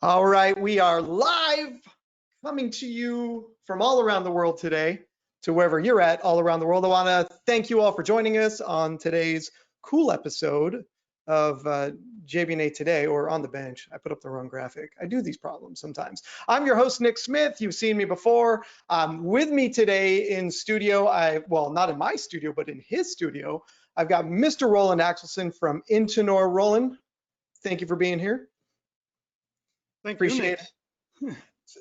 All right, we are live, coming to you from all around the world today, to wherever you're at all around the world. I want to thank you all for joining us on today's cool episode of JB&A Today, or On the Bench. I put up the wrong graphic. I do these problems sometimes. I'm your host, Nick Smith. You've seen me before. With me today in studio, well, not in my studio, but in his studio, I've got Mr. Roland Axelsson from Intinor. Roland, thank you for being here. Thank you, Appreciate it.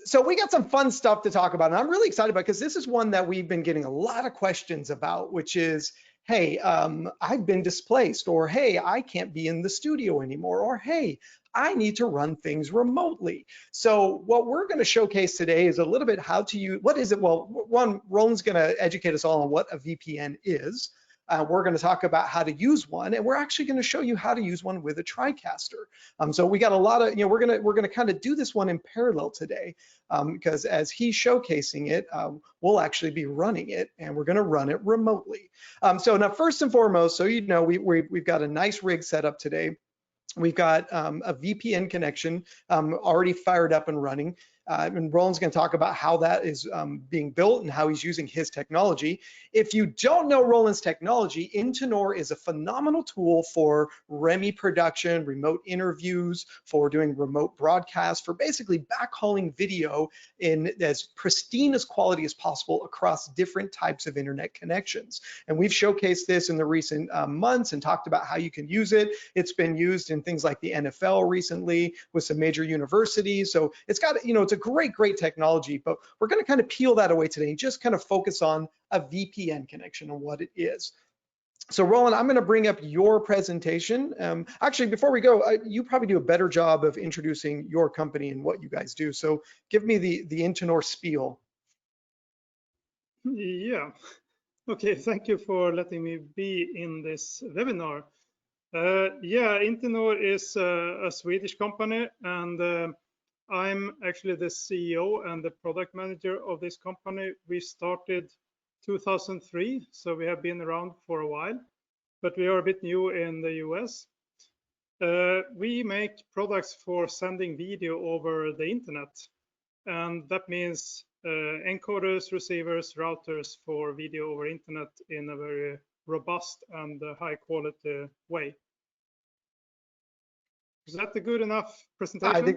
So we got some fun stuff to talk about, and I'm really excited about because this is one that we've been getting a lot of questions about, which is, hey, I've been displaced, or hey, I can't be in the studio anymore, or hey, I need to run things remotely. So what we're going to showcase today is a little bit how to use, what is it? Well, one, Roland's going to educate us all on what a VPN is. We're going to talk about how to use one, and we're actually going to show you how to use one with a TriCaster. So we got a lot of, we're going to kind of do this one in parallel today, because as he's showcasing it, we'll actually be running it, and we're going to run it remotely. So now, first and foremost, so you know, we've got a nice rig set up today. We've got a VPN connection already fired up and running. And Roland's going to talk about how that is being built and how he's using his technology. If you don't know Roland's technology, Intinor is a phenomenal tool for REMI production, remote interviews, for doing remote broadcasts, for basically backhauling video in as pristine as quality as possible across different types of internet connections. And we've showcased this in the recent months and talked about how you can use it. It's been used in things like the NFL recently with some major universities. So it's got, it's a great technology, but we're going to kind of peel that away today and just kind of focus on a VPN connection and what it is. So Roland, I'm going to bring up your presentation. Actually, before we go, you probably do a better job of introducing your company and what you guys do. So give me the Intinor spiel. Yeah. Okay, thank you for letting me be in this webinar. Yeah, Intinor is a Swedish company, and I'm actually the CEO and the product manager of this company. We started 2003, so we have been around for a while, but we are a bit new in the US. We make products for sending video over the internet, and that means encoders, receivers, routers for video over internet in a very robust and high quality way. Is that a good enough presentation? I think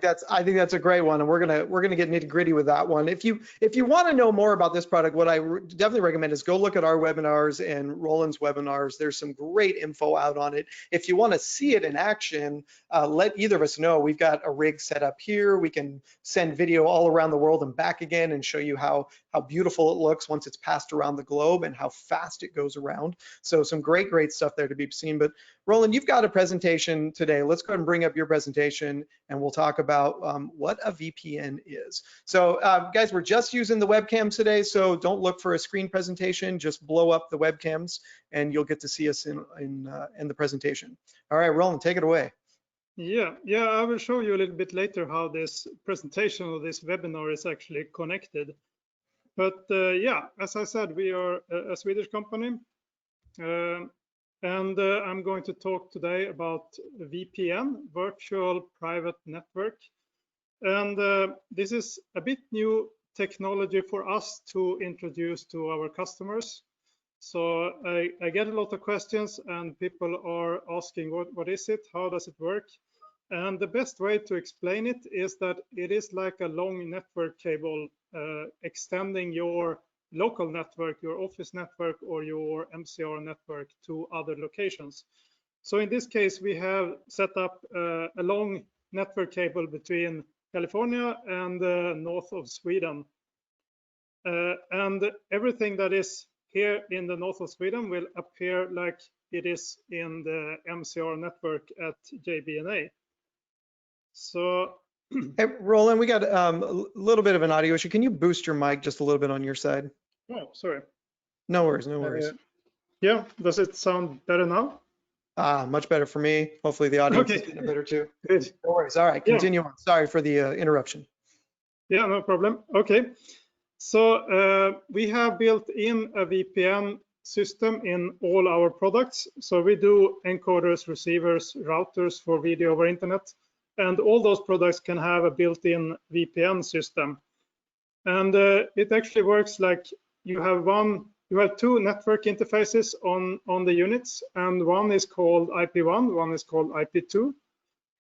that's a great one, and we're gonna get nitty gritty with that one. If you want to know more about this product, what I definitely recommend is go look at our webinars and Roland's webinars. There's some great info out on it. If you want to see it in action, let either of us know. We've got a rig set up here. We can send video all around the world and back again and show you how beautiful it looks once it's passed around the globe and how fast it goes around. So some great stuff there to be seen. But Roland, you've got a presentation today. Let's go ahead and bring up your presentation and we'll talk about what a VPN is. So guys, we're just using the webcams today, so don't look for a screen presentation. Just blow up the webcams and you'll get to see us in the presentation. All right, Roland, take it away. Yeah, I will show you a little bit later how this presentation or this webinar is actually connected. But yeah, as I said, we are a Swedish company. And I'm going to talk today about VPN, Virtual Private Network. And this is a bit new technology for us to introduce to our customers. So I get a lot of questions and people are asking, what is it? How does it work? And the best way to explain it is that it is like a long network cable extending your local network, your office network, or your MCR network to other locations. So in this case, we have set up a long network cable between California and the north of Sweden. And everything that is here in the north of Sweden will appear like it is in the MCR network at JB&A. So hey, Roland, we got a little bit of an audio issue. Can you boost your mic just a little bit on your side? Oh, sorry. No worries. Yeah, does it sound better now? Much better for me. Hopefully the audience is getting better too. Good. No worries. All right, continue on. Sorry for the interruption. Yeah, no problem. Okay. So we have built in a VPN system in all our products. So we do encoders, receivers, routers for video over internet. and all those products can have a built-in VPN system. And it actually works like you have two network interfaces on the units, and one is called IP1, one is called IP2.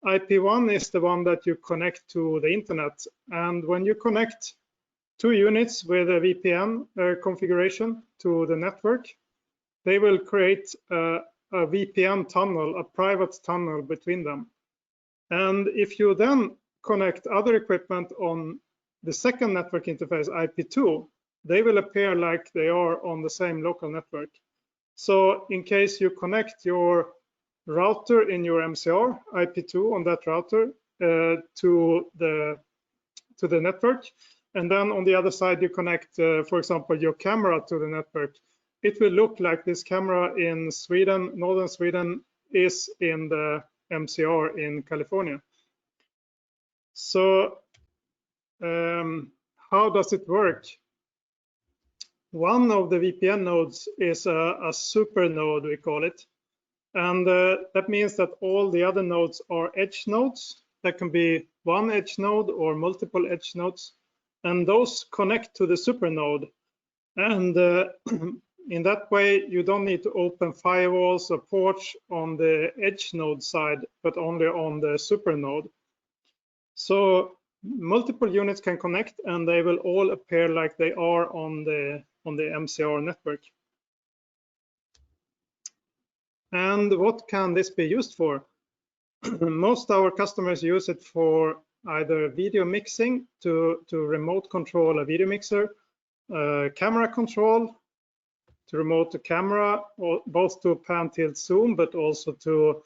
IP1 is the one that you connect to the internet, and when you connect two units with a VPN configuration to the network, they will create a VPN tunnel, a private tunnel between them. And if you then connect other equipment on the second network interface, IP2, they will appear like they are on the same local network. So in case you connect your router in your MCR, IP2 on that router to the network, and then on the other side you connect, for example, your camera to the network, it will look like this camera in Sweden, northern Sweden, is in the MCR in California. So how does it work? One of the VPN nodes is a super node, we call it. And that means that all the other nodes are edge nodes. That can be one edge node or multiple edge nodes. And those connect to the super node. And in that way, you don't need to open firewalls or ports on the edge node side, but only on the super node. So multiple units can connect, and they will all appear like they are on the MCR network. And what can this be used for? Most of our customers use it for either video mixing to remote control a video mixer, camera control to remote the camera, or both to pan, tilt, zoom, but also to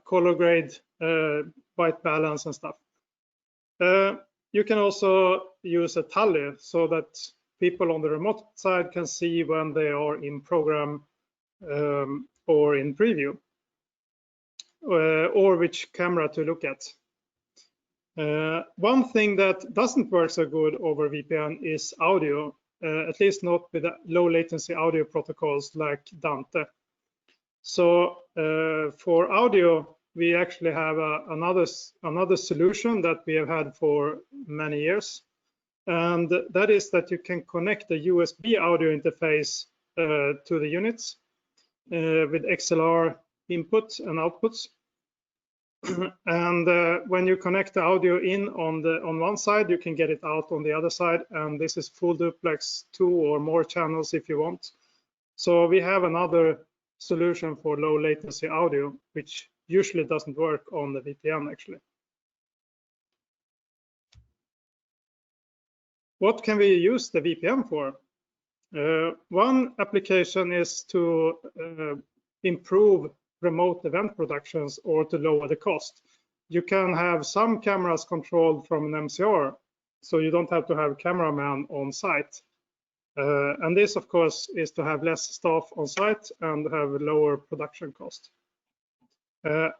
color grade, white balance and stuff. You can also use a tally so that people on the remote side can see when they are in program or in preview, or which camera to look at. One thing that doesn't work so good over VPN is audio, at least not with low latency audio protocols like Dante. So for audio, we actually have another solution that we have had for many years, and that is that you can connect a USB audio interface to the units with XLR inputs and outputs. And when you connect the audio in on one side, you can get it out on the other side, and this is full duplex, 2 or more channels if you want. So we have another solution for low latency audio, which usually doesn't work on the VPN actually. What can we use the VPN for? One application is to improve remote event productions or to lower the cost. You can have some cameras controlled from an MCR, so you don't have to have a cameraman on site. And this, of course, is to have less staff on site and have a lower production cost.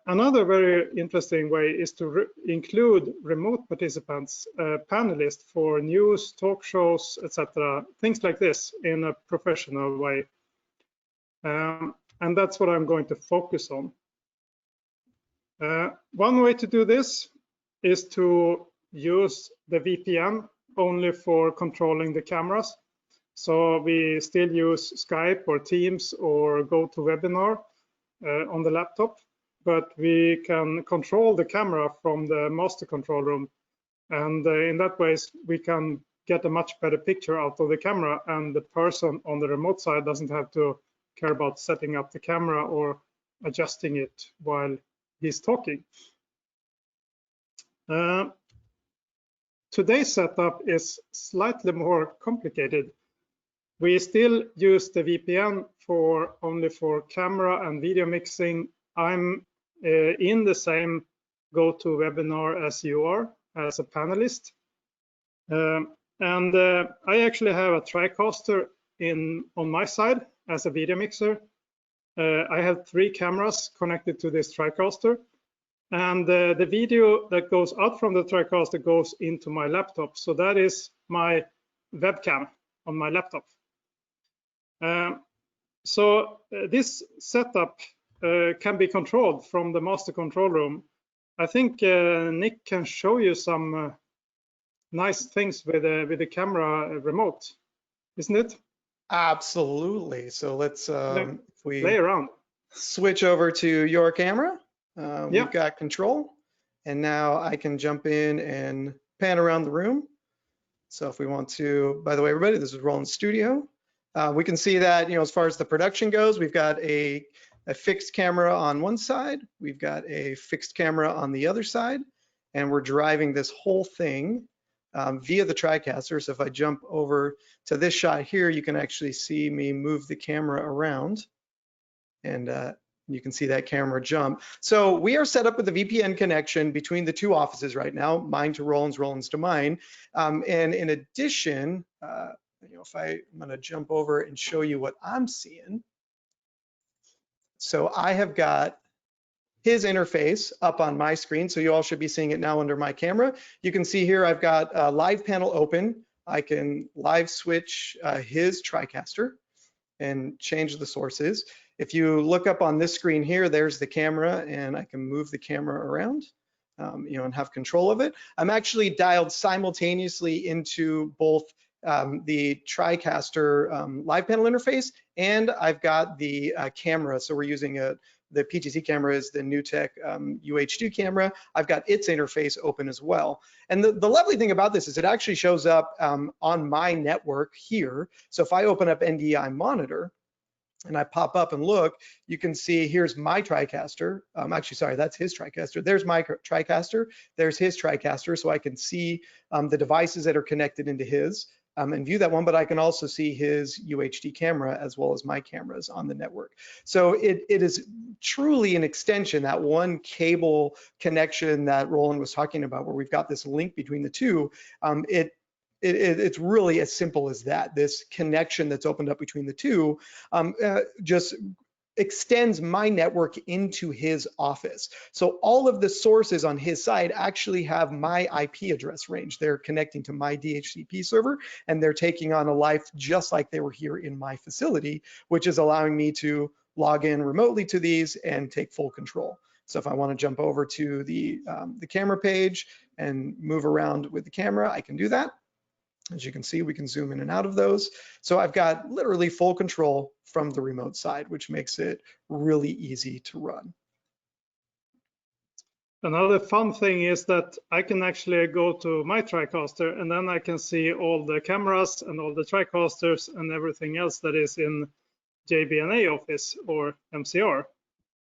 Another very interesting way is to include remote participants, panelists for news, talk shows, etc., things like this in a professional way. And that's what I'm going to focus on. One way to do this is to use the VPN only for controlling the cameras. So we still use Skype or Teams or GoToWebinar on the laptop, but we can control the camera from the master control room. And in that way, we can get a much better picture out of the camera, and the person on the remote side doesn't have to care about setting up the camera or adjusting it while he's talking. Today's setup is slightly more complicated. We still use the VPN only for camera and video mixing. I'm in the same GoToWebinar as you are, as a panelist. And I actually have a TriCaster on my side as a video mixer. I have 3 cameras connected to this TriCaster, and the video that goes out from the TriCaster goes into my laptop. So that is my webcam on my laptop. So this setup can be controlled from the master control room. I think Nick can show you some nice things with the camera remote, isn't it? Absolutely. So let's, if we play around. Switch over to your camera, Yeah. we've got control, and now I can jump in and pan around the room. So if we want to, by the way, everybody, this is Roland Studio. We can see that, as far as the production goes, we've got a fixed camera on one side, we've got a fixed camera on the other side, and we're driving this whole thing via the TriCaster. So if I jump over to this shot here, you can actually see me move the camera around, and you can see that camera jump. So we are set up with a VPN connection between the two offices right now, mine to Roland's, Roland's to mine. And in addition, if I'm gonna jump over and show you what I'm seeing. So I have got his interface up on my screen. So you all should be seeing it now under my camera. You can see here, I've got a live panel open. I can live switch his TriCaster and change the sources. If you look up on this screen here, there's the camera, and I can move the camera around, and have control of it. I'm actually dialed simultaneously into both the TriCaster live panel interface, and I've got the camera. So we're using the Ptz camera is the NewTek UHD camera. I've got its interface open as well. And the lovely thing about this is it actually shows up on my network here. So if I open up NDI monitor and I pop up and look, you can see here's my TriCaster. Actually, sorry, that's his TriCaster. There's my TriCaster. There's his TriCaster. So I can see the devices that are connected into his. And view that one, but I can also see his UHD camera as well as my cameras on the network. So it is truly an extension, that one cable connection that Roland was talking about, where we've got this link between the two. It's really as simple as that. This connection that's opened up between the two just extends my network into his office. So all of the sources on his side actually have my IP address range. They're connecting to my DHCP server, and they're taking on a life just like they were here in my facility, which is allowing me to log in remotely to these and take full control. So if I want to jump over to the camera page and move around with the camera, I can do that. As you can see, we can zoom in and out of those. So I've got literally full control from the remote side, which makes it really easy to run. Another fun thing is that I can actually go to my TriCaster, and then I can see all the cameras and all the TriCasters and everything else that is in JB&A office or MCR.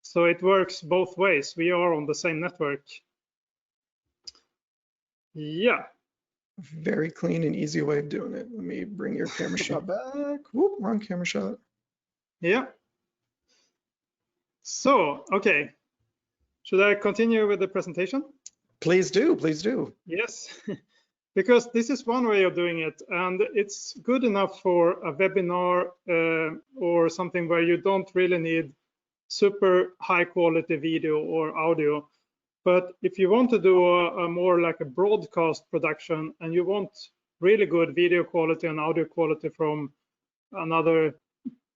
So it works both ways. We are on the same network. Yeah. Very clean and easy way of doing it. Let me bring your camera shot back. Whoop, wrong camera shot. Yeah. So, okay. Should I continue with the presentation? Please do, please do. Yes, because this is one way of doing it, and it's good enough for a webinar or something where you don't really need super high quality video or audio. But if you want to do a more like a broadcast production and you want really good video quality and audio quality from another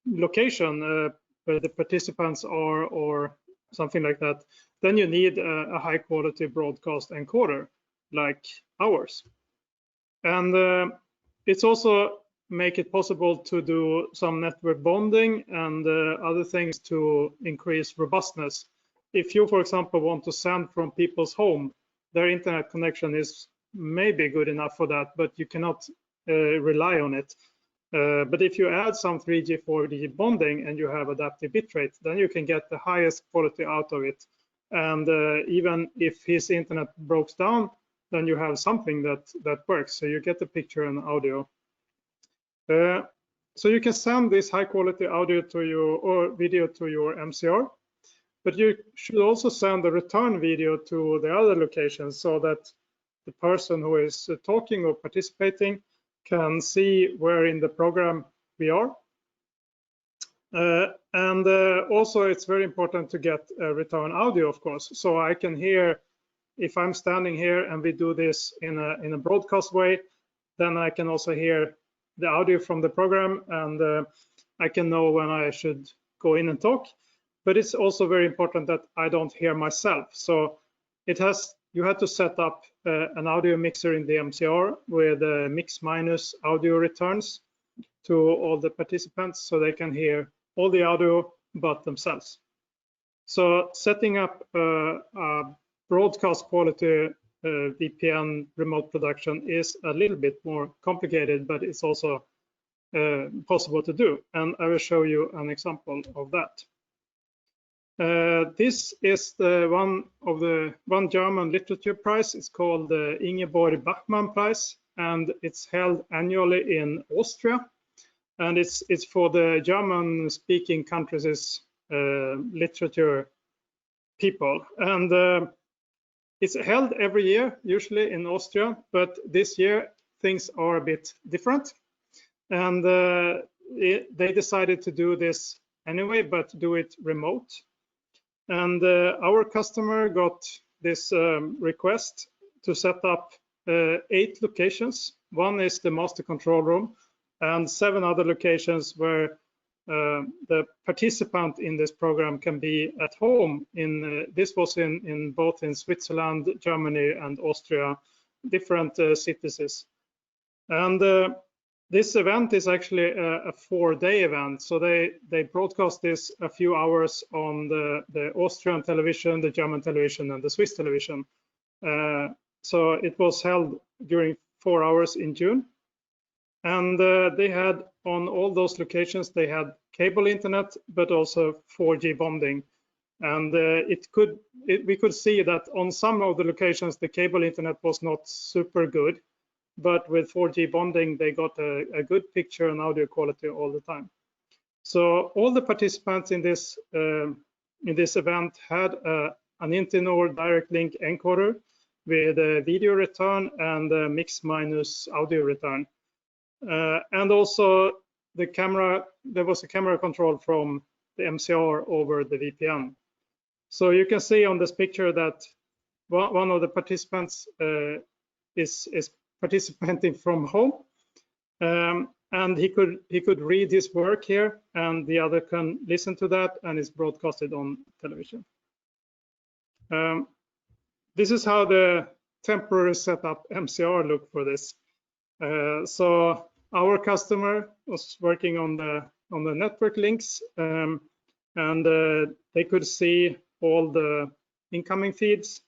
location where the participants are or something like that, then you need a high quality broadcast encoder like ours. And it's also make it possible to do some network bonding and other things to increase robustness. If you, for example, want to send from people's home, their internet connection is maybe good enough for that, but you cannot rely on it. But if you add some 3G, 4G bonding and you have adaptive bitrate, then you can get the highest quality out of it. And even if his internet breaks down, then you have something that works. So you get the picture and audio. So you can send this high quality audio to your or video to your MCR. But you should also send a return video to the other locations so that the person who is talking or participating can see where in the program we are. And also it's very important to get return audio, of course. So I can hear, if I'm standing here and we do this in a broadcast way, then I can also hear the audio from the program, and I can know when I should go in and talk. But it's also very important that I don't hear myself. So you had to set up an audio mixer in the MCR with mix minus audio returns to all the participants so they can hear all the audio but themselves. So setting up a broadcast quality VPN remote production is a little bit more complicated, but it's also possible to do. And I will show you an example of that. This is one German literature prize. It's called the Ingeborg Bachmann Prize, and it's held annually in Austria. And it's for the German-speaking countries' literature people. And it's held every year, usually in Austria, but this year things are a bit different. And they decided to do this anyway, but do it remote. And our customer got this request to set up 8 locations. One is the master control room, and 7 other locations where the participant in this program can be at home. This was in both in Switzerland, Germany, and Austria, different cities. And this event is actually a 4-day event. So they broadcast this a few hours on the Austrian television, the German television, and the Swiss television. So it was held during 4 hours in June. And they had, on all those locations, they had cable internet, but also 4G bonding. And we could see that on some of the locations, the cable internet was not super good. But with 4G bonding, they got a good picture and audio quality all the time. So all the participants in this event had an Intinor direct link encoder with a video return and a mix minus audio return. And also the camera, there was a camera control from the MCR over the VPN. So you can see on this picture that one of the participants is participating from home, and he could read his work here, and the other can listen to that, and it's broadcasted on television. This is how the temporary setup MCR looked for this. So our customer was working on the network links, and they could see all the incoming feeds.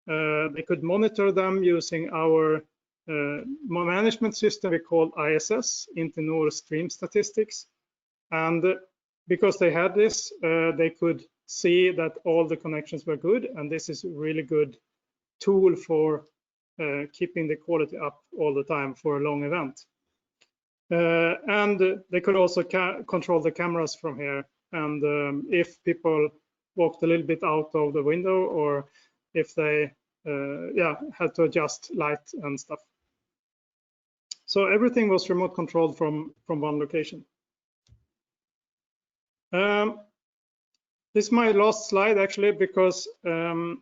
They could monitor them using our management system we call ISS, Intinor Stream Statistics. And because they had this, they could see that all the connections were good, and this is a really good tool for keeping the quality up all the time for a long event. And they could also control the cameras from here, and if people walked a little bit out of the window, or if they had to adjust light and stuff. So everything was remote controlled from one location. This is my last slide actually, because in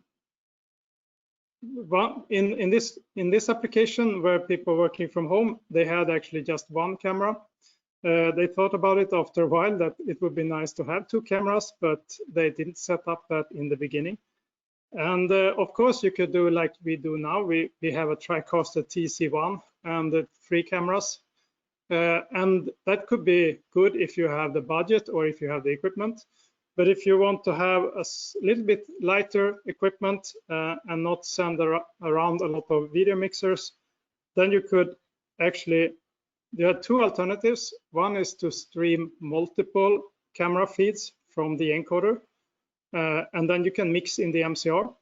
this application where people working from home, they had actually just one camera. They thought about it after a while that it would be nice to have 2 cameras, but they didn't set up that in the beginning. And of course, you could do like we do now. We have a TriCaster TC1 and 3 cameras. And that could be good if you have the budget or if you have the equipment. But if you want to have a little bit lighter equipment and not send around a lot of video mixers, then you could actually, there are 2 alternatives. One is to stream multiple camera feeds from the encoder, and then you can mix in the MCR.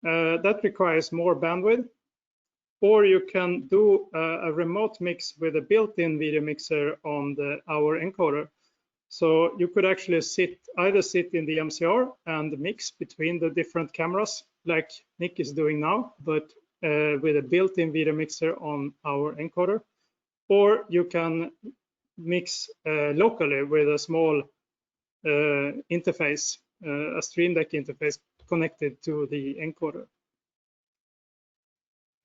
That requires more bandwidth. Or you can do a remote mix with a built-in video mixer on our encoder. So you could actually either sit in the MCR and mix between the different cameras, like Nick is doing now, but with a built-in video mixer on our encoder. Or you can mix locally with a small interface, a Stream Deck interface connected to the encoder.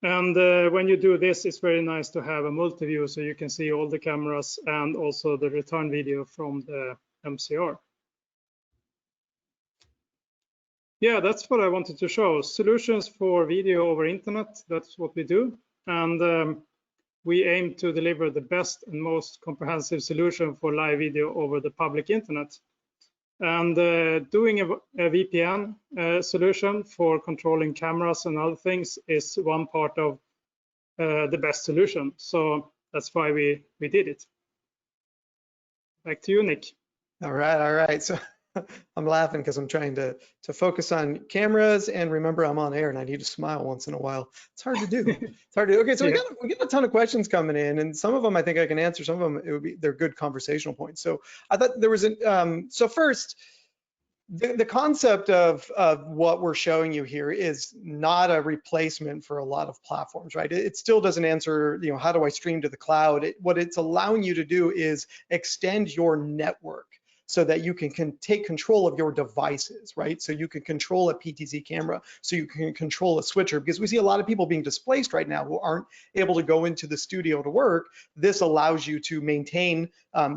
And when you do this, it's very nice to have a multi-view so you can see all the cameras and also the return video from the MCR. Yeah, that's what I wanted to show. Solutions for video over internet, that's what we do. And we aim to deliver the best and most comprehensive solution for live video over the public internet. And doing a VPN solution for controlling cameras and other things is one part of the best solution. So that's why we did it. Back to you, Nick. All right. So I'm laughing because I'm trying to focus on cameras and remember I'm on air and I need to smile once in a while. It's hard to do. It's hard to do. Okay, so Yeah. we got a ton of questions coming in, and some of them I think I can answer. Some of them they're good conversational points. So I thought there was so first, the concept of what we're showing you here is not a replacement for a lot of platforms, right? It still doesn't answer, how do I stream to the cloud? What it's allowing you to do is extend your network so that you can take control of your devices, right? So you can control a Ptz camera, so you can control a switcher, because we see a lot of people being displaced right now who aren't able to go into the studio to work. This allows you to maintain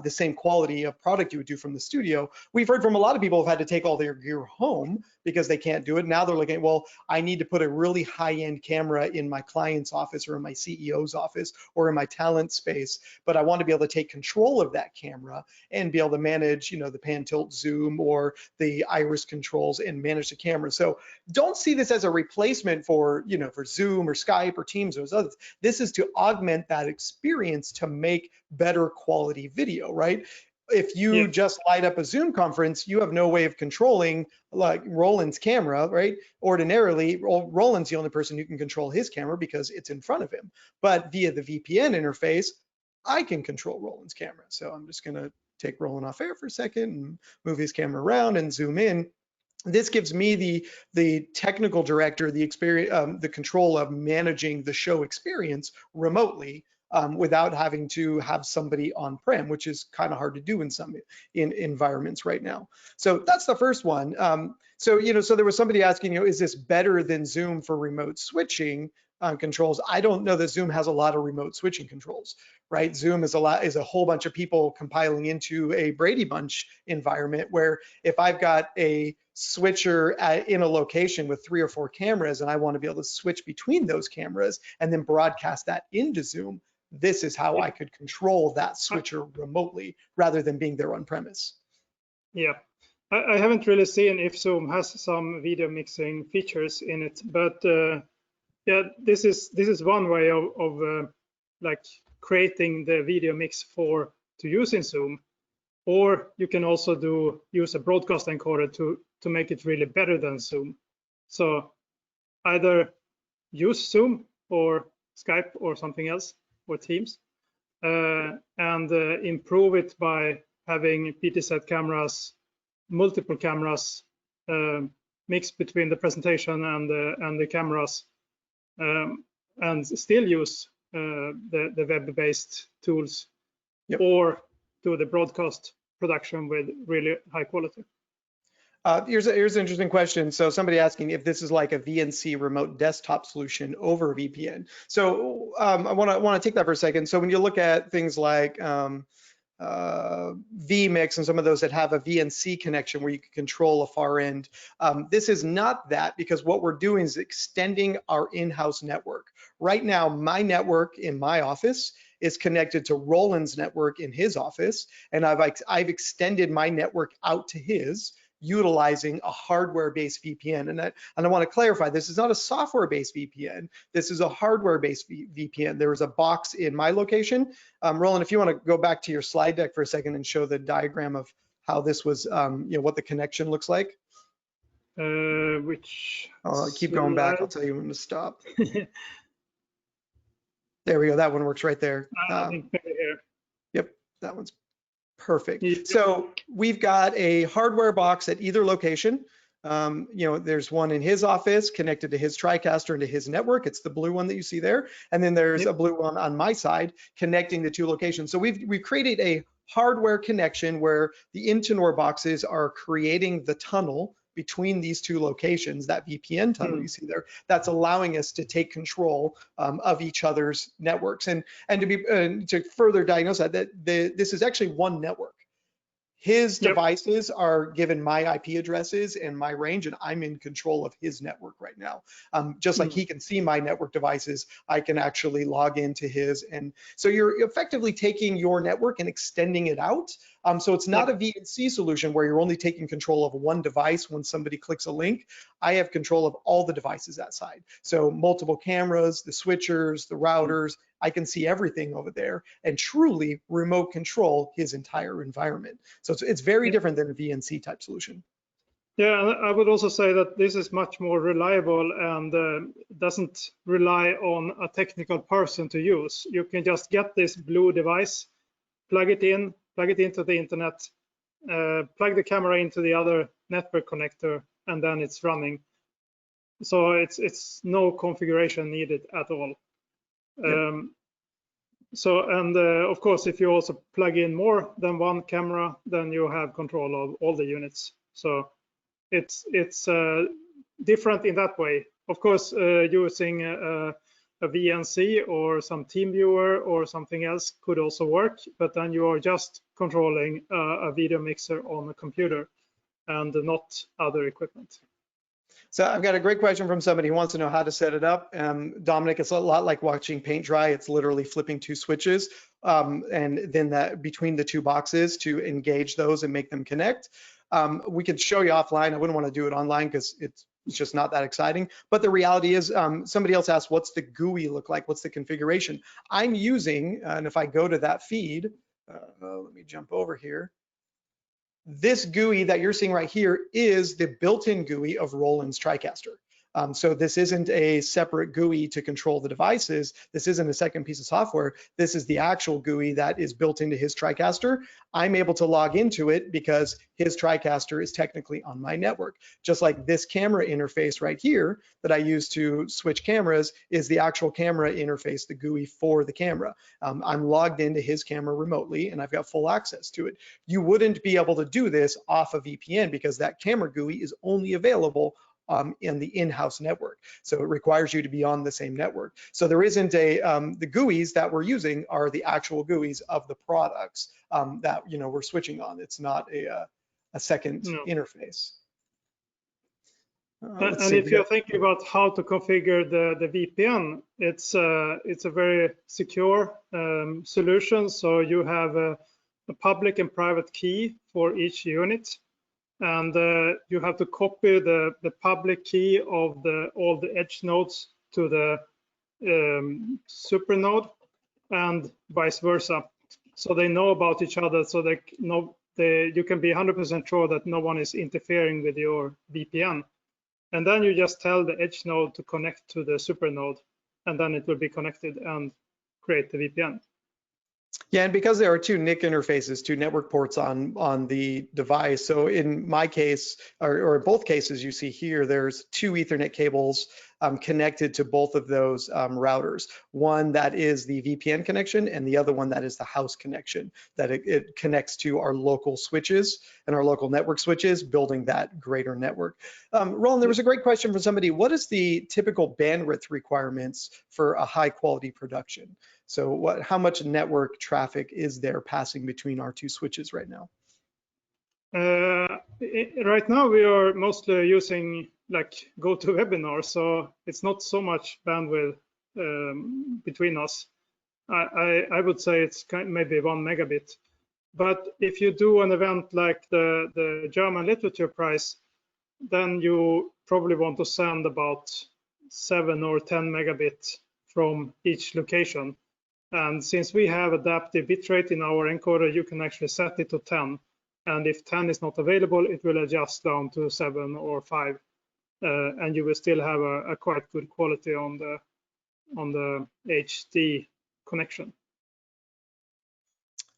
the same quality of product you would do from the studio. We've heard from a lot of people who've had to take all their gear home because they can't do it. Now they're looking at, well, I need to put a really high-end camera in my client's office or in my CEO's office or in my talent space, but I want to be able to take control of that camera and be able to manage, the pan, tilt, zoom, or the iris controls and manage the camera. So don't see this as a replacement for, for Zoom or Skype or Teams or those others. This is to augment that experience to make better quality video, right? If you just light up a Zoom conference, you have no way of controlling like Roland's camera, right? Ordinarily, Roland's the only person who can control his camera because it's in front of him. But via the VPN interface, I can control Roland's camera. So I'm just gonna take Roland off air for a second and move his camera around and zoom in. This gives me the technical director the experience, the control of managing the show experience remotely without having to have somebody on-prem, which is kind of hard to do in some environments right now. So that's the first one. So there was somebody asking, is this better than Zoom for remote switching controls? I don't know that Zoom has a lot of remote switching controls, right? Zoom is a whole bunch of people compiling into a Brady Bunch environment where if I've got a switcher in a location with 3 or 4 cameras and I want to be able to switch between those cameras and then broadcast that into Zoom, this is how I could control that switcher remotely rather than being there on premise. Yeah, I haven't really seen if Zoom has some video mixing features in it, but yeah, this is one way of like creating the video mix to use in Zoom. Or you can also use a broadcast encoder to make it really better than Zoom. So either use Zoom or Skype or something else or Teams and improve it by having Ptz cameras, multiple cameras mixed between the presentation and the cameras, and still use the web-based tools. Yep. Or do the broadcast production with really high quality. Here's an interesting question. So somebody asking if this is like a VNC remote desktop solution over VPN. So I want to take that for a second. So when you look at things like vMix and some of those that have a VNC connection where you can control a far end, this is not that, because what we're doing is extending our in-house network. Right now, my network in my office is connected to Roland's network in his office, and I've extended my network out to his, utilizing a hardware-based VPN. And I want to clarify, this is not a software-based VPN. This is a hardware-based VPN. There is a box in my location. Roland, if you want to go back to your slide deck for a second and show the diagram of how this was, what the connection looks like. Which? I'll keep going back. I'll tell you when to stop. There we go. That one works right there. I think maybe here. Yep, that one's perfect. Yeah. So we've got a hardware box at either location. There's one in his office connected to his TriCaster and to his network. It's the blue one that you see there. And then there's a blue one on my side connecting the 2 locations. So we've created a hardware connection where the Intinor boxes are creating the tunnel between these 2 locations, that VPN tunnel you see there, that's allowing us to take control of each other's networks. And to further diagnose that, this is actually one network. His Yep. devices are given my IP addresses and my range, and I'm in control of his network right now. Just like he can see my network devices, I can actually log into his. And so you're effectively taking your network and extending it out. So it's not a VNC solution where you're only taking control of one device when somebody clicks a link. I have control of all the devices outside. So multiple cameras, the switchers, the routers, I can see everything over there and truly remote control his entire environment. So it's very different than a VNC type solution. Yeah, and I would also say that this is much more reliable and doesn't rely on a technical person to use. You can just get this blue device, plug it into the internet, plug the camera into the other network connector, and then it's running. So it's no configuration needed at all. Yep. Of course, if you also plug in more than one camera, then you have control of all the units. So it's different in that way. Of course, using a VNC or some TeamViewer or something else could also work, but then you are just controlling a video mixer on a computer and not other equipment. So I've got a great question from somebody who wants to know how to set it up. Dominic, it's a lot like watching paint dry. It's literally flipping two switches and then that between the two boxes to engage those and make them connect. We could show you offline. I wouldn't want to do it online because it's just not that exciting. But the reality is somebody else asked, what's the GUI look like? What's the configuration? I'm using, and if I go to that feed, let me jump over here. This GUI that you're seeing right here is the built-in GUI of Roland's TriCaster. So this isn't a separate GUI to control the devices. This isn't a second piece of software. This is the actual GUI that is built into his TriCaster. I'm able to log into it because his TriCaster is technically on my network. Just like this camera interface right here that I use to switch cameras is the actual camera interface, the GUI for the camera. I'm logged into his camera remotely and I've got full access to it. You wouldn't be able to do this off a VPN because that camera GUI is only available in the in-house network. So it requires you to be on the same network. So there isn't a, the GUIs that we're using are the actual GUIs of the products that we're switching on. It's not a second interface. And if you're thinking about how to configure the VPN, it's a very secure solution. So you have a public and private key for each unit. And you have to copy the public key of all the edge nodes to the super node and vice versa. So they know about each other, so you can be 100% sure that no one is interfering with your VPN. And then you just tell the edge node to connect to the super node, and then it will be connected and create the VPN. Yeah, and because there are two NIC interfaces, two network ports on the device, so in my case, or in both cases you see here, there's two Ethernet cables connected to both of those routers. One that is the VPN connection and the other one that is the house connection, that it connects to our local switches and our local network switches, building that greater network. Roland, there was a great question from somebody. What is the typical bandwidth requirements for a high quality production? So how much network traffic is there passing between our two switches right now? Right now we are mostly using like GoToWebinar, so it's not so much bandwidth between us. I would say it's maybe 1 megabit. But if you do an event like the German Literature Prize, then you probably want to send about 7 or 10 megabit from each location. And since we have adaptive bitrate in our encoder, you can actually set it to 10. And if 10 is not available, it will adjust down to 7 or 5. And you will still have a quite good quality on the HD connection.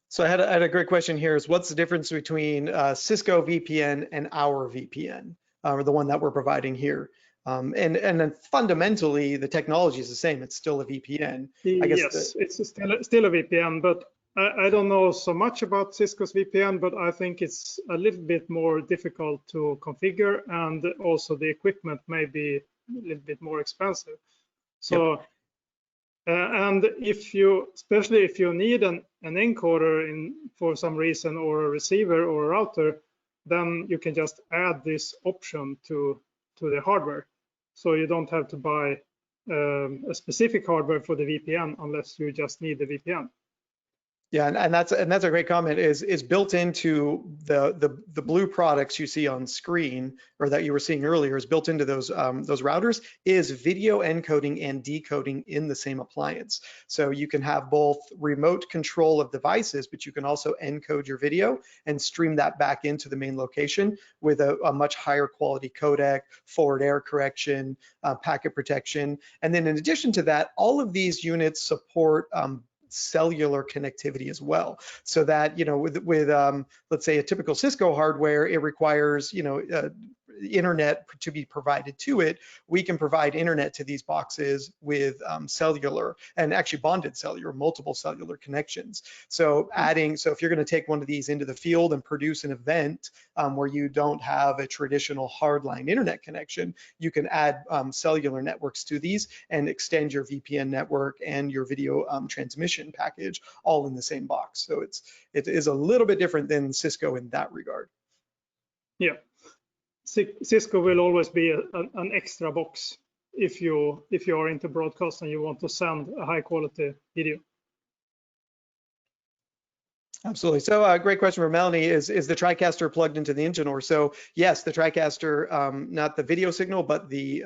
So I had a great question here is what's the difference between Cisco VPN and our VPN, or the one that we're providing here? And then fundamentally, the technology is the same. It's still a VPN. I guess yes, it's still a VPN, but I don't know so much about Cisco's VPN, but I think it's a little bit more difficult to configure, and also the equipment may be a little bit more expensive. So And especially if you need an encoder for some reason, or a receiver or a router, then you can just add this option to the hardware. So you don't have to buy a specific hardware for the VPN unless you just need the VPN. Yeah, and that's a great comment. Is built into the blue products you see on screen, or that you were seeing earlier, is built into those routers, is video encoding and decoding in the same appliance. So you can have both remote control of devices, but you can also encode your video and stream that back into the main location with a much higher quality codec, forward error correction, packet protection, and then in addition to that, all of these units support cellular connectivity as well, so that with let's say a typical Cisco hardware, it requires internet to be provided to it. We can provide internet to these boxes with cellular, and actually bonded cellular, multiple cellular connections. So if you're going to take one of these into the field and produce an event where you don't have a traditional hardline internet connection, you can add cellular networks to these and extend your VPN network and your video transmission package all in the same box. So it is a little bit different than Cisco in that regard. Yeah. Cisco will always be an extra box if you are into broadcast and you want to send a high quality video. Absolutely. So great question from Melanie. Is the TriCaster plugged into the Intinor? So yes, the TriCaster, not the video signal, but the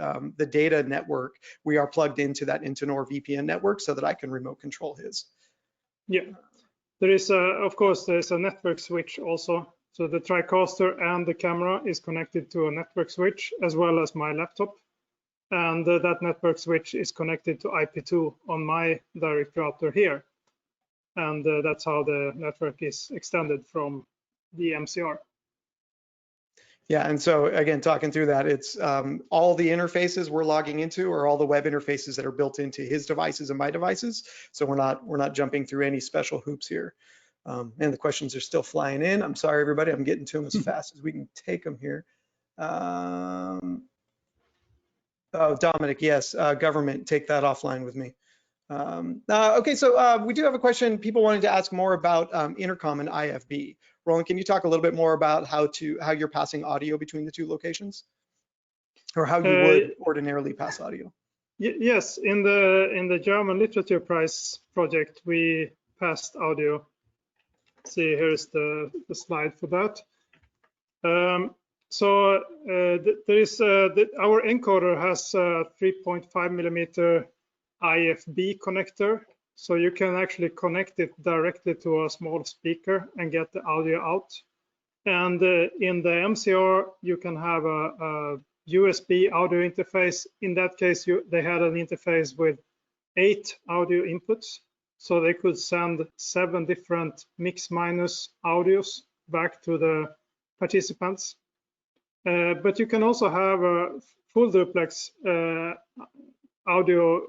data network, we are plugged into that Intinor VPN network so that I can remote control his. Yeah, there is of course there's a network switch also. So the TriCaster and the camera is connected to a network switch, as well as my laptop. And that network switch is connected to IP2 on my direct router here. And that's how the network is extended from the MCR. Yeah, and so again, talking through that, it's all the interfaces we're logging into are all the web interfaces that are built into his devices and my devices. So we're not jumping through any special hoops here. And the questions are still flying in. I'm sorry, everybody. I'm getting to them as fast as we can take them here. Oh, Dominic, yes, government, take that offline with me. Okay, so we do have a question. People wanted to ask more about intercom and IFB. Roland, can you talk a little bit more about how you're passing audio between the two locations, or how you would ordinarily pass audio? Yes, in the German Literature Prize project, we passed audio. See, here's the slide for that. So there is our encoder has a 3.5 millimeter IFB connector, so you can actually connect it directly to a small speaker and get the audio out. And in the MCR, you can have a USB audio interface. In that case, they had an interface with 8 audio inputs. So they could send 7 different mix minus audios back to the participants. But you can also have a full duplex audio,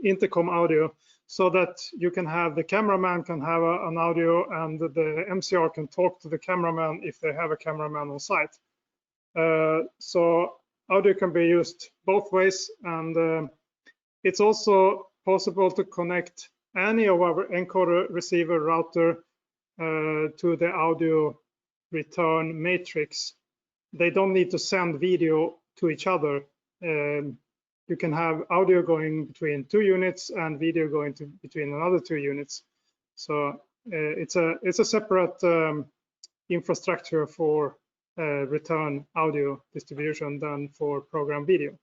intercom audio, so that you can have the cameraman can have an audio and the MCR can talk to the cameraman if they have a cameraman on site. So audio can be used both ways, and it's also possible to connect any of our encoder receiver router to the audio return matrix. They don't need to send video to each other. You can have audio going between 2 units and video going between another 2 units. So it's a separate infrastructure for return audio distribution than for program video.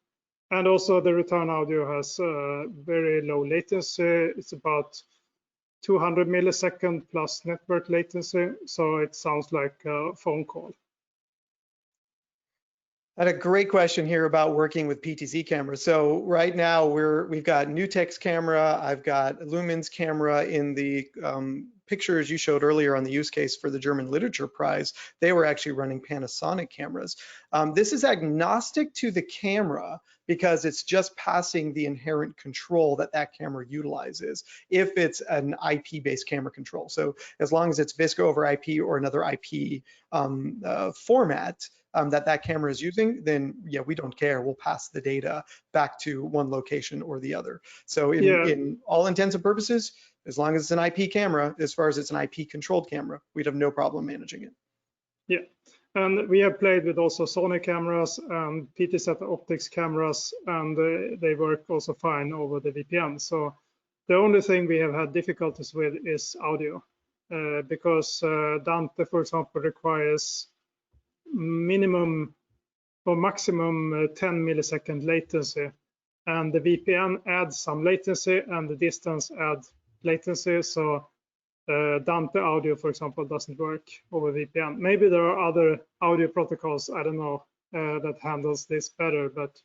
And also the return audio has very low latency. It's about 200 millisecond plus network latency, so it sounds like a phone call. I had a great question here about working with Ptz cameras. So right now we've got NewTek's camera, I've got Lumen's camera. In the pictures you showed earlier on the use case for the German Literature Prize, they were actually running Panasonic cameras. This is agnostic to the camera. because it's just passing the inherent control that that camera utilizes if it's an IP-based camera control. So as long as it's VSCO over IP or another IP format that camera is using, then yeah, we don't care. We'll pass the data back to one location or the other. So in all intents and purposes, as long as it's an IP camera, as far as it's an IP controlled camera, we'd have no problem managing it. Yeah, and we have played with also Sony cameras and Ptz Optics cameras, and they work also fine over the VPN. So the only thing we have had difficulties with is audio, because Dante, for example, requires minimum or maximum 10 millisecond latency, and the VPN adds some latency and the distance adds latency. So Dante audio, for example, doesn't work over VPN. Maybe there are other audio protocols, I don't know, that handles this better, but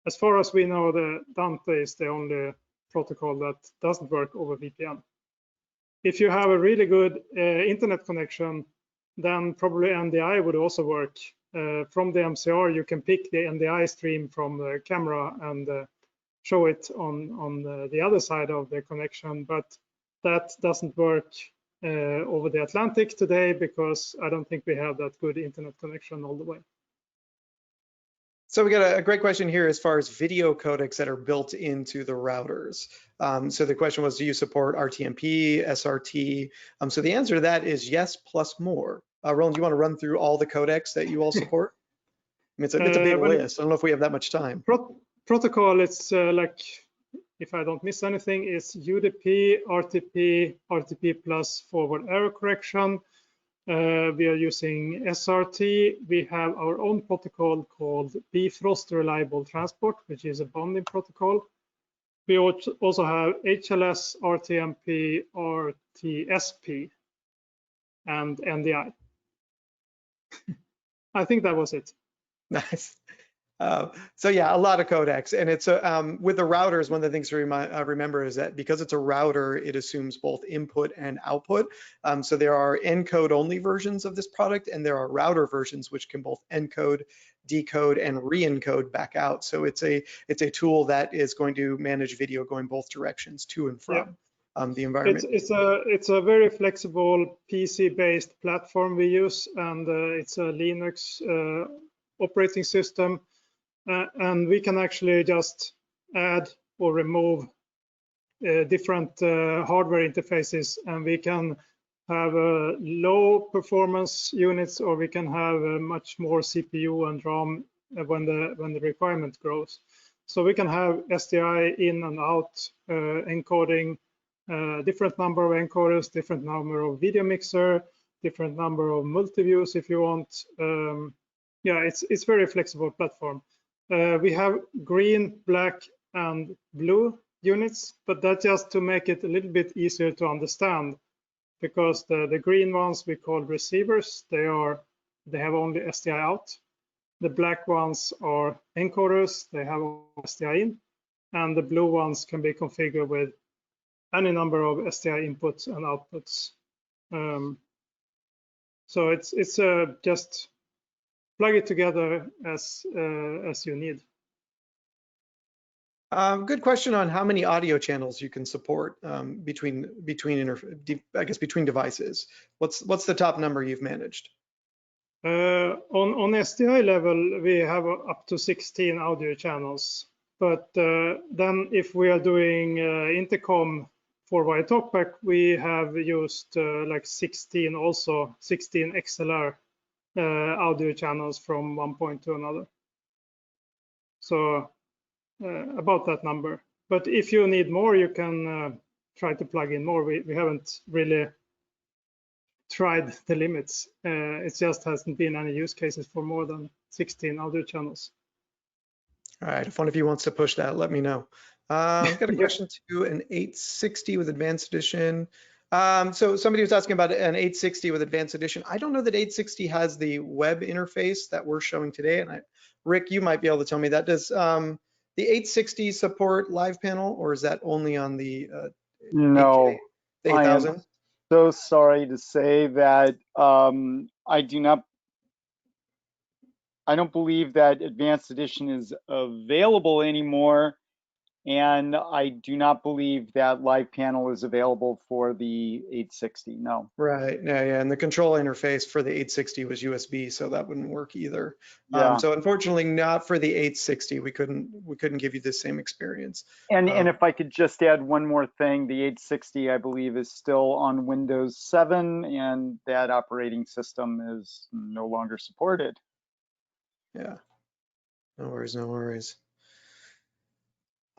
as far as we know, the Dante is the only protocol that doesn't work over VPN. If you have a really good internet connection, then probably NDI would also work. From the MCR, you can pick the NDI stream from the camera and show it on the other side of the connection, but that doesn't work over the Atlantic today because I don't think we have that good internet connection all the way. So we got a great question here as far as video codecs that are built into the routers. So the question was, do you support RTMP, SRT? So the answer to that is yes, plus more. Roland, do you want to run through all the codecs that you all support? I mean, it's a big list. I don't know if we have that much time. Protocol, it's like, if I don't miss anything, is UDP, RTP, RTP plus forward error correction. We are using SRT. We have our own protocol called Bifrost Reliable Transport, which is a bonding protocol. We also have HLS, RTMP, RTSP, and NDI. I think that was it. Nice. So yeah, a lot of codecs, and it's with the routers. One of the things to remember is that because it's a router, it assumes both input and output. So there are encode only versions of this product, and there are router versions which can both encode, decode, and re-encode back out. So it's a tool that is going to manage video going both directions, to and from the environment. It's a very flexible PC-based platform we use, and it's a Linux operating system. And we can actually just add or remove different hardware interfaces, and we can have low performance units, or we can have much more CPU and RAM when the requirement grows. So we can have SDI in and out encoding, different number of encoders, different number of video mixer, different number of multi-views if you want. Yeah, it's very flexible platform. We have green, black, and blue units, but that's just to make it a little bit easier to understand, because the green ones we call receivers. They have only SDI out. The black ones are encoders. They have SDI in, and the blue ones can be configured with any number of SDI inputs and outputs. So it's just plug it together as you need. Good question on how many audio channels you can support between devices. What's the top number you've managed? On SDI level, we have up to 16 audio channels. But then if we are doing intercom 4-wire talkback, we have used like 16 XLR audio channels from one point to another. So about that number. But if you need more, you can try to plug in more. We haven't really tried the limits. It just hasn't been any use cases for more than 16 audio channels. All right, if one of you wants to push that, let me know. I've got a question to an 860 with Advanced Edition. So somebody was asking about an 860 with Advanced Edition. I don't know that 860 has the web interface that we're showing today. And Rick, you might be able to tell me that. Does the 860 support live panel, or is that only on the no, 8000? I am so sorry to say that I do not. I don't believe that Advanced Edition is available anymore. And I do not believe that Live Panel is available for the 860, no. Right, yeah, and the control interface for the 860 was USB, so that wouldn't work either. Yeah. So unfortunately, not for the 860, we couldn't give you the same experience. And if I could just add one more thing, the 860, I believe, is still on Windows 7, and that operating system is no longer supported. Yeah, no worries, no worries.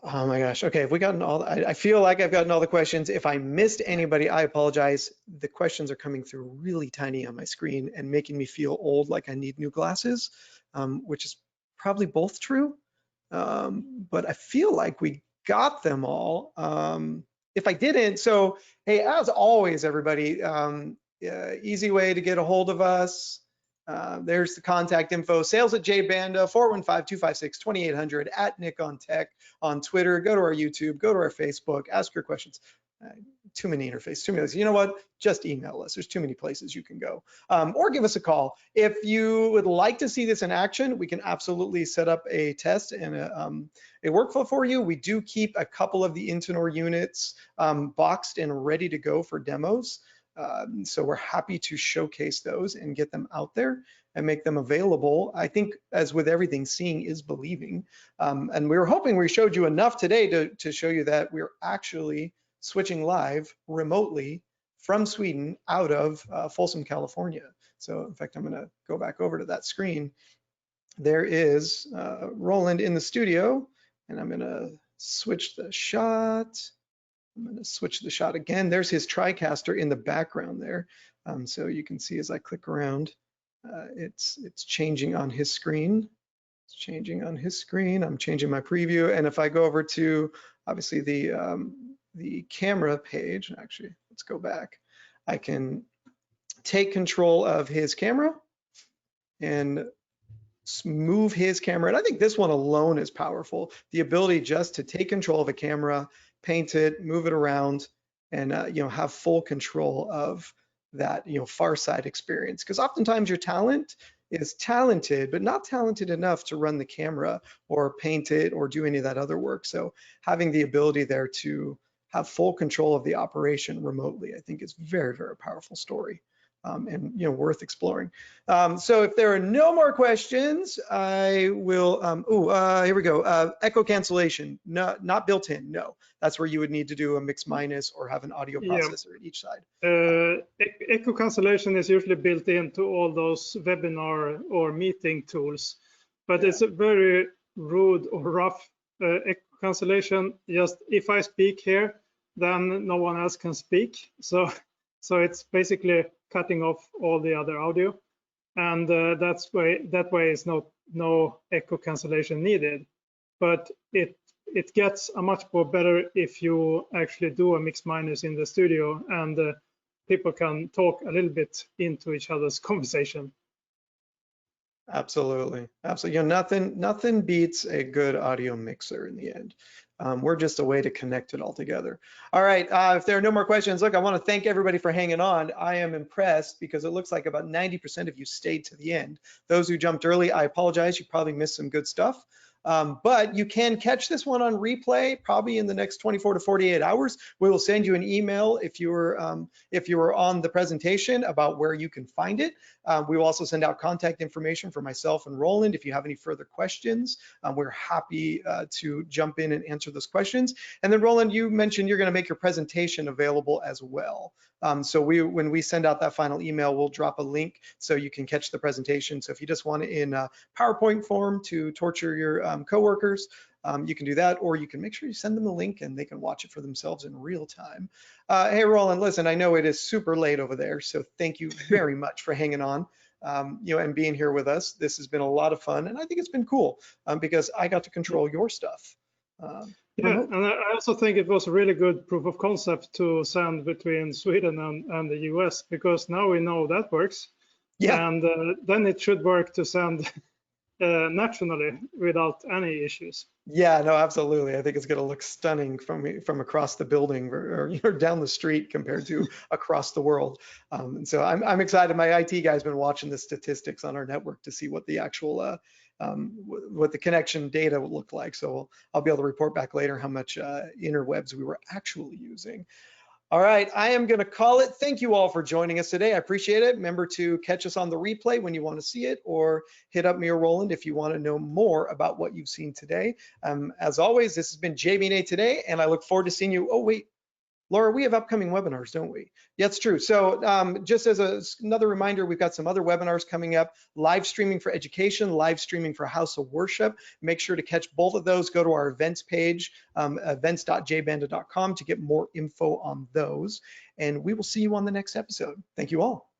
Oh my gosh. Okay, have we gotten all, I feel like I've gotten all the questions. If I missed anybody, I apologize. The questions are coming through really tiny on my screen and making me feel old, like I need new glasses, which is probably both true. But I feel like we got them all. If I didn't, so hey, as always, everybody, easy way to get a hold of us. There's the contact info, sales at JB&A, 415-256-2800, at Nick on Tech on Twitter. Go to our YouTube, go to our Facebook, ask your questions. Too many interfaces, too many. You know what? Just email us. There's too many places you can go. Or give us a call. If you would like to see this in action, we can absolutely set up a test and a workflow for you. We do keep a couple of the Intinor units boxed and ready to go for demos. So we're happy to showcase those and get them out there and make them available. I think, as with everything, seeing is believing. And we were hoping we showed you enough today to show you that we're actually switching live remotely from Sweden out of Folsom, California. So in fact, I'm going to go back over to that screen. There is Roland in the studio, and I'm going to switch the shot. I'm going to switch the shot again. There's his TriCaster in the background there. So you can see as I click around, it's changing on his screen. It's changing on his screen. I'm changing my preview. And if I go over to, obviously, the camera page, actually, let's go back. I can take control of his camera and move his camera. And I think this one alone is powerful. The ability just to take control of a camera, paint it, move it around, and have full control of that far side experience. Because oftentimes your talent is talented, but not talented enough to run the camera or paint it or do any of that other work. So having the ability there to have full control of the operation remotely, I think is very, very powerful story. And worth exploring. So if there are no more questions, I will. Here we go. Echo cancellation, not built in. No, that's where you would need to do a mix minus or have an audio processor at each side. Echo cancellation is usually built into all those webinar or meeting tools, but it's a very rude or rough echo cancellation. Just if I speak here, then no one else can speak. So it's basically cutting off all the other audio, and that way is no echo cancellation needed. But it gets a much more better if you actually do a mix minus in the studio, and people can talk a little bit into each other's conversation. Absolutely, absolutely. Nothing beats a good audio mixer in the end. We're just a way to connect it all together. All right, if there are no more questions, look, I want to thank everybody for hanging on. I am impressed because it looks like about 90% of you stayed to the end. Those who jumped early, I apologize. You probably missed some good stuff. But you can catch this one on replay probably in the next 24 to 48 hours. We will send you an email if you were on the presentation about where you can find it. We will also send out contact information for myself and Roland. If you have any further questions, we're happy to jump in and answer those questions. And then Roland, you mentioned you're going to make your presentation available as well. So when we send out that final email, we'll drop a link so you can catch the presentation. So if you just want it in PowerPoint form to torture your coworkers, you can do that, or you can make sure you send them the link and they can watch it for themselves in real time. Hey, Roland, listen, I know it is super late over there, so thank you very much for hanging on, and being here with us. This has been a lot of fun, and I think it's been cool because I got to control your stuff. Yeah, and I also think it was a really good proof of concept to send between Sweden and the US, because now we know that works. Yeah. And then it should work to send naturally without any issues. Yeah, no, absolutely. I think it's going to look stunning from across the building or down the street compared to across the world. And so I'm excited. My IT guy's been watching the statistics on our network to see what the actual what the connection data would look like. So I'll be able to report back later how much interwebs we were actually using. All right, I am going to call it. Thank you all for joining us today. I appreciate it. Remember to catch us on the replay when you want to see it, or hit up me or Roland if you want to know more about what you've seen today. As always, this has been JB&A Today, and I look forward to seeing you. Oh, wait, Laura, we have upcoming webinars, don't we? Yeah, it's true. So just as another reminder, we've got some other webinars coming up, live streaming for education, live streaming for House of Worship. Make sure to catch both of those. Go to our events page, events.jbanda.com to get more info on those. And we will see you on the next episode. Thank you all.